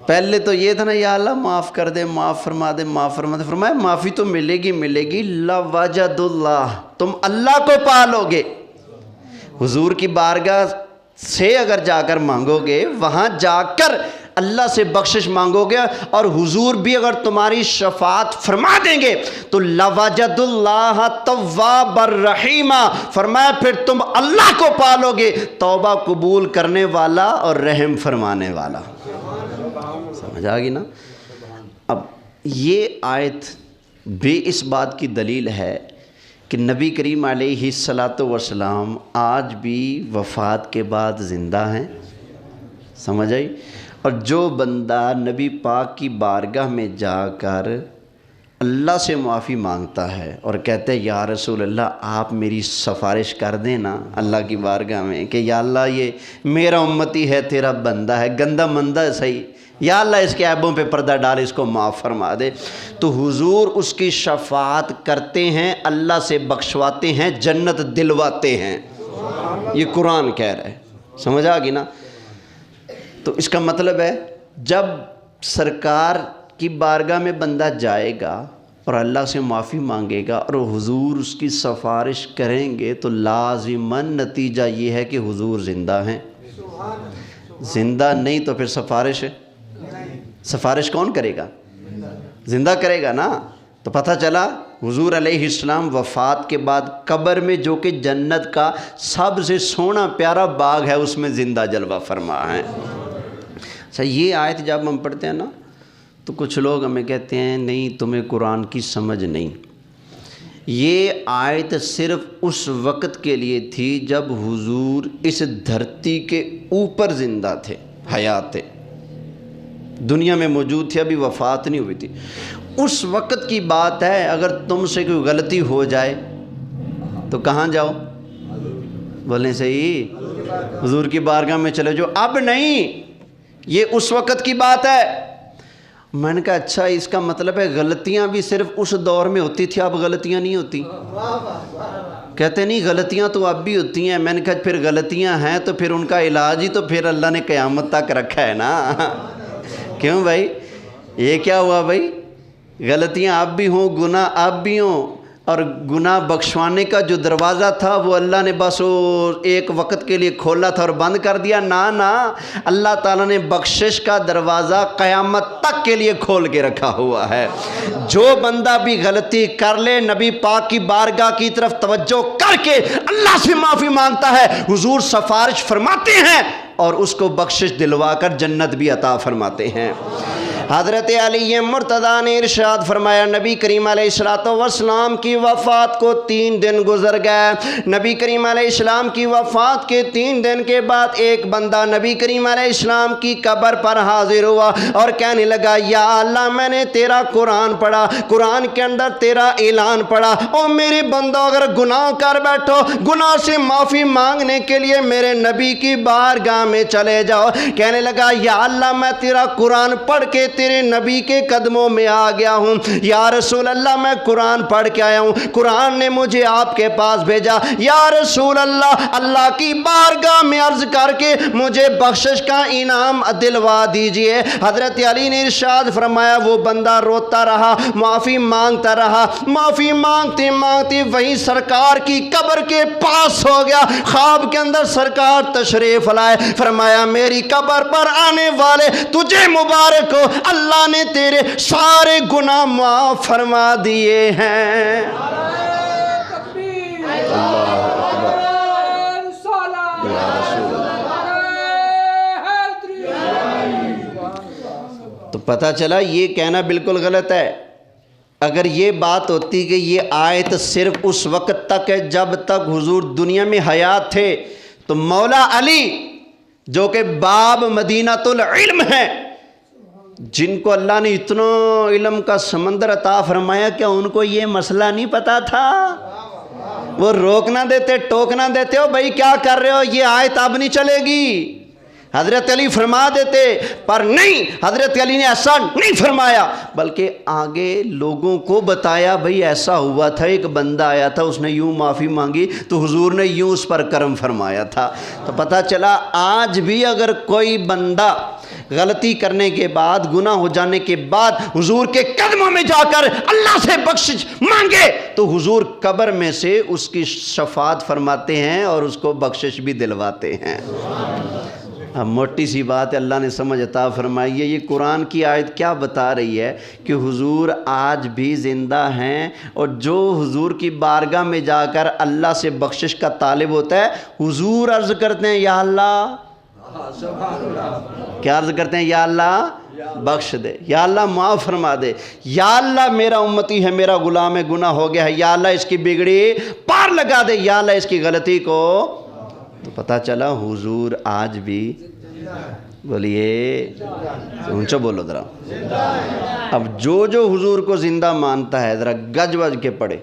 پہلے تو یہ تھا نا، یا اللہ معاف کر دے، معاف فرما دے، معاف فرما دے، فرمایا معافی تو ملے گی ملے گی، لوجد اللہ، تم اللہ کو پالو گے۔ حضور کی بارگاہ سے اگر جا کر مانگو گے، وہاں جا کر اللہ سے بخشش مانگو گے، اور حضور بھی اگر تمہاری شفاعت فرما دیں گے تو لوجد اللہ تواب الرحیم، فرمایا پھر تم اللہ کو پالو گے، توبہ قبول کرنے والا اور رحم فرمانے والا۔ سمجھ آ گئی نا؟ اب یہ آیت بھی اس بات کی دلیل ہے کہ نبی کریم علیہ الصلاۃ والسلام آج بھی وفات کے بعد زندہ ہیں۔ سمجھ آئی؟ اور جو بندہ نبی پاک کی بارگاہ میں جا کر اللہ سے معافی مانگتا ہے اور کہتے ہیں یا رسول اللہ آپ میری سفارش کر دیں نا اللہ کی بارگاہ میں کہ یا اللہ یہ میرا امتی ہے، تیرا بندہ ہے، گندہ مندہ ہے صحیح، یا اللہ اس کے عیبوں پہ پردہ ڈال، اس کو معاف فرما دے، تو حضور اس کی شفاعت کرتے ہیں، اللہ سے بخشواتے ہیں، جنت دلواتے ہیں۔ یہ قرآن کہہ رہا ہے۔ سمجھ آ گئی نا؟ تو اس کا مطلب ہے جب سرکار کی بارگاہ میں بندہ جائے گا اور اللہ سے معافی مانگے گا اور حضور اس کی سفارش کریں گے تو لازماً نتیجہ یہ ہے کہ حضور زندہ ہیں۔ زندہ نہیں تو پھر سفارش کون کرے گا؟ زندہ کرے گا نا۔ تو پتہ چلا حضور علیہ السلام وفات کے بعد قبر میں، جو کہ جنت کا سب سے سونا پیارا باغ ہے، اس میں زندہ جلوہ فرما ہے۔ اچھا، یہ آیت جب ہم پڑھتے ہیں نا تو کچھ لوگ ہمیں کہتے ہیں نہیں تمہیں قرآن کی سمجھ نہیں۔ یہ آیت صرف اس وقت کے لیے تھی جب حضور اس دھرتی کے اوپر زندہ تھے، حیات تھے، دنیا میں موجود تھے، ابھی وفات نہیں ہوئی تھی۔ اس وقت کی بات ہے، اگر تم سے کوئی غلطی ہو جائے تو کہاں جاؤ؟ بولیں صحیح، حضور کی بارگاہ میں چلے جاؤ۔ اب نہیں، یہ اس وقت کی بات ہے۔ میں نے کہا اچھا، اس کا مطلب ہے غلطیاں بھی صرف اس دور میں ہوتی تھی، اب غلطیاں نہیں ہوتی؟ کہتے نہیں غلطیاں تو اب بھی ہوتی ہیں۔ میں نے کہا پھر غلطیاں ہیں تو پھر ان کا علاج ہی تو پھر اللہ نے قیامت تک رکھا ہے نا۔ کیوں بھائی؟ یہ کیا ہوا بھائی؟ غلطیاں اب بھی ہوں، گناہ اب بھی ہوں، اور گناہ بخشوانے کا جو دروازہ تھا وہ اللہ نے بس وہ ایک وقت کے لیے کھولا تھا اور بند کر دیا؟ نا، اللہ تعالیٰ نے بخشش کا دروازہ قیامت تک کے لیے کھول کے رکھا ہوا ہے۔ جو بندہ بھی غلطی کر لے، نبی پاک کی بارگاہ کی طرف توجہ کر کے اللہ سے معافی مانگتا ہے، حضور سفارش فرماتے ہیں اور اس کو بخشش دلوا کر جنت بھی عطا فرماتے ہیں۔ حضرت علی مرتضیٰ نے ارشاد فرمایا، نبی کریم علیہ السلام کی وفات کو 3 دن گزر گئے۔ نبی کریم علیہ السلام کی وفات کے 3 دن کے بعد ایک بندہ نبی کریم علیہ السلام کی قبر پر حاضر ہوا اور کہنے لگا یا اللہ میں نے تیرا قرآن پڑھا، قرآن کے اندر تیرا اعلان پڑھا، او میرے بندو اگر گناہ کر بیٹھو، گناہ سے معافی مانگنے کے لیے میرے نبی کی بارگاہ میں چلے جاؤ۔ کہنے لگا یا اللہ میں تیرا قرآن پڑھ کے تیرے نبی کے قدموں میں آ گیا ہوں، یا رسول اللہ میں قرآن پڑھ کے آیا ہوں، قرآن نے مجھے آپ کے پاس بھیجا، یا رسول اللہ اللہ کی بارگاہ میں عرض کر کے مجھے بخشش کا انعام دلوا دیجئے۔ حضرت علی نے ارشاد فرمایا وہ بندہ روتا رہا، معافی مانگتا رہا، معافی مانگتے مانگتے وہیں سرکار کی قبر کے پاس ہو گیا۔ خواب کے اندر سرکار تشریف لائے، فرمایا میری قبر پر آنے والے تجھے مبارک ہو، اللہ نے تیرے سارے گناہ معاف فرما دیے ہیں۔ تو پتہ چلا یہ کہنا بالکل غلط ہے۔ اگر یہ بات ہوتی کہ یہ آیت صرف اس وقت تک ہے جب تک حضور دنیا میں حیات تھے، تو مولا علی جو کہ باب مدینۃ العلم ہیں، جن کو اللہ نے اتنا علم کا سمندر عطا فرمایا، کیا ان کو یہ مسئلہ نہیں پتا تھا؟ وہ روکنا دیتے، ٹوکنا دیتے، ہو بھائی کیا کر رہے ہو، یہ آیت اب نہیں چلے گی۔ حضرت علی فرما دیتے، پر نہیں، حضرت علی نے ایسا نہیں فرمایا، بلکہ آگے لوگوں کو بتایا بھئی ایسا ہوا تھا، ایک بندہ آیا تھا، اس نے یوں معافی مانگی تو حضور نے یوں اس پر کرم فرمایا تھا۔ تو پتہ چلا آج بھی اگر کوئی بندہ غلطی کرنے کے بعد، گناہ ہو جانے کے بعد حضور کے قدموں میں جا کر اللہ سے بخشش مانگے تو حضور قبر میں سے اس کی شفاعت فرماتے ہیں اور اس کو بخشش بھی دلواتے ہیں۔ اب موٹی سی بات ہے، اللہ نے سمجھ عطا فرمائی ہے۔ یہ قرآن کی آیت کیا بتا رہی ہے کہ حضور آج بھی زندہ ہیں، اور جو حضور کی بارگاہ میں جا کر اللہ سے بخشش کا طالب ہوتا ہے، حضور عرض کرتے ہیں یا اللہ، کیا عرض کرتے ہیں؟ یا اللہ بخش دے، یا اللہ معاف فرما دے، یا اللہ میرا امتی ہے، میرا غلام ہے، گناہ ہو گیا ہے، یا اللہ اس کی بگڑی پار لگا دے، یا اللہ اس کی غلطی کو۔ تو پتہ چلا حضور آج بھی، بولیے اونچا بولو ذرا، اب جو حضور کو زندہ مانتا ہے ذرا گج وج کے پڑھے،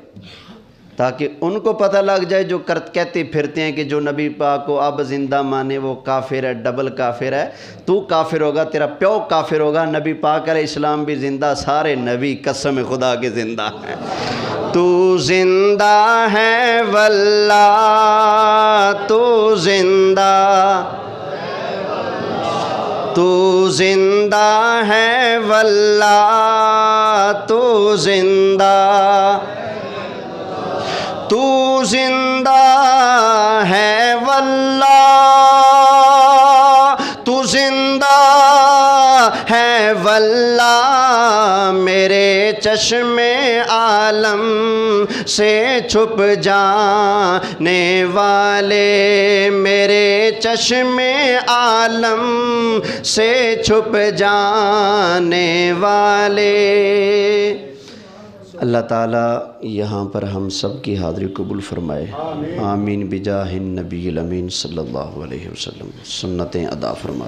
تاکہ ان کو پتہ لگ جائے جو کہتے پھرتے ہیں کہ جو نبی پاک کو اب زندہ مانے وہ کافر ہے، ڈبل کافر ہے۔ تو کافر ہوگا، تیرا پیو کافر ہوگا، نبی پاک علیہ السلام بھی زندہ، سارے نبی قسم خدا کے زندہ ہیں۔ تو زندہ ہے واللہ، تو زندہ، تو زندہ ہے واللہ، تو زندہ، تو زندہ ہے واللہ، تو زندہ ہے واللہ، میرے چشم عالم سے چھپ جانے والے، میرے چشم عالم سے چھپ جانے والے۔ اللہ تعالیٰ یہاں پر ہم سب کی حاضری قبول فرمائے، آمین بجاہ النبی الامین صلی اللہ علیہ وسلم، سنتیں ادا فرمائے۔